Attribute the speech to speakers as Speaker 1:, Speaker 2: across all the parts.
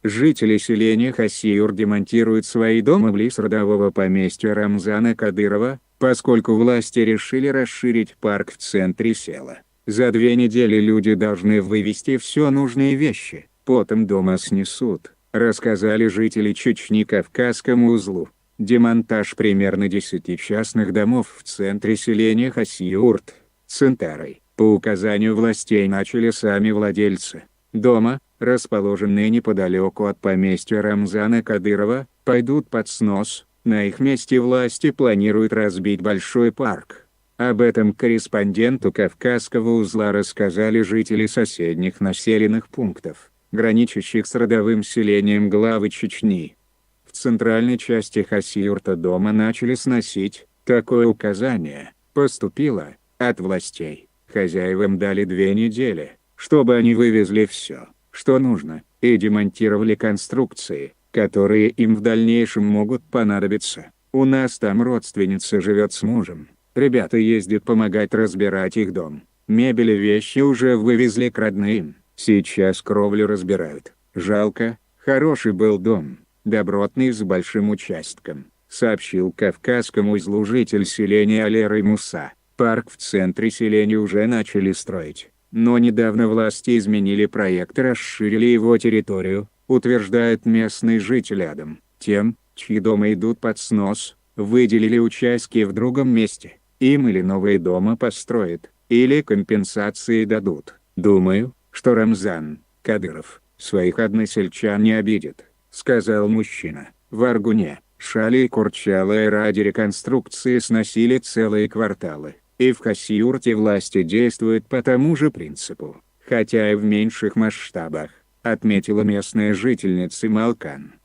Speaker 1: Жители селения Хасиюр демонтируют свои дома близ родового поместья Рамзана Кадырова, поскольку власти решили расширить парк в центре села. За 2 недели люди должны вывести все нужные вещи, потом дома снесут, рассказали жители Чечни Кавказскому узлу. Демонтаж примерно 10 частных домов в центре селения Хасиюрт, Центарой, по указанию властей начали сами владельцы. Дома, расположенные неподалеку от поместья Рамзана Кадырова, пойдут под снос. На их месте власти планируют разбить большой парк. Об этом корреспонденту Кавказского узла рассказали жители соседних населенных пунктов, граничащих с родовым селением главы Чечни. В центральной части Хасиюрта дома начали сносить. Такое указание поступило от властей. Хозяевам дали 2 недели, чтобы они вывезли все, что нужно, и демонтировали конструкции, которые им в дальнейшем могут понадобиться. У нас там родственница живет с мужем. Ребята ездят помогать разбирать их дом. Мебель и вещи уже вывезли к родным. Сейчас кровлю разбирают. Жалко, хороший был дом, добротный с большим участком, сообщил Кавказскому узлу житель селения Алеры Муса. Парк в центре селения уже начали строить, но недавно власти изменили проект и расширили его территорию, утверждает местный житель Адам. Тем, чьи дома идут под снос, выделили участки в другом месте. Им или новые дома построят, или компенсации дадут. Думаю, что Рамзан Кадыров своих односельчан не обидит, сказал мужчина. В Аргуне, Шали и Курчалое ради реконструкции сносили целые кварталы. И в Хасиюрте власти действуют по тому же принципу, хотя и в меньших масштабах, отметила местная жительница Малкан.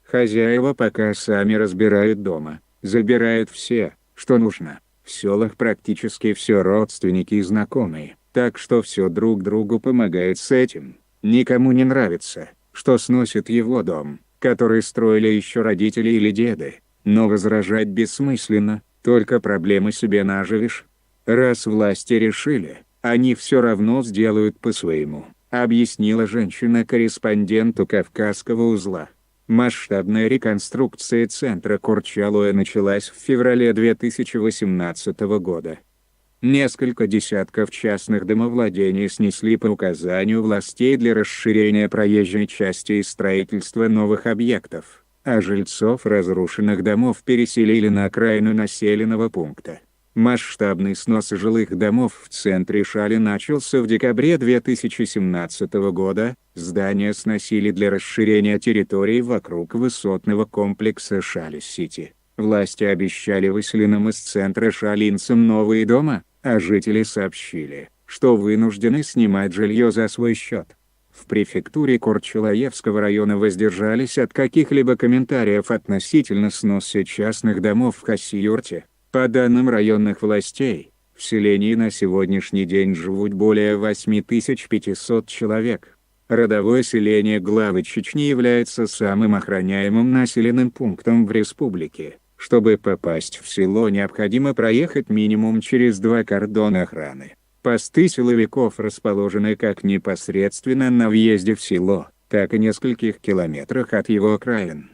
Speaker 1: Хозяева пока сами разбирают дома, забирают все, что нужно. В селах практически все родственники и знакомые, так что все друг другу помогают с этим. Никому не нравится, что сносит его дом, который строили еще родители или деды, но возражать бессмысленно, только проблемы себе наживешь. Раз власти решили, они все равно сделают по-своему, объяснила женщина корреспонденту Кавказского узла. Масштабная реконструкция центра Курчалоя началась в феврале 2018 года. Несколько десятков частных домовладений снесли по указанию властей для расширения проезжей части и строительства новых объектов, а жильцов разрушенных домов переселили на окраину населенного пункта. Масштабный снос жилых домов в центре Шали начался в декабре 2017 года. Здания сносили для расширения территории вокруг высотного комплекса Шали-Сити. Власти обещали выселенным из центра шалинцам новые дома, а жители сообщили, что вынуждены снимать жилье за свой счет. В префектуре Курчалоевского района воздержались от каких-либо комментариев относительно сноса частных домов в Хасиюрте. По данным районных властей, в селении на сегодняшний день живут более 8500 человек. Родовое селение главы Чечни является самым охраняемым населенным пунктом в республике. Чтобы попасть в село, необходимо проехать минимум через 2 кордона охраны. Посты силовиков расположены как непосредственно на въезде в село, так и нескольких километрах от его окраин.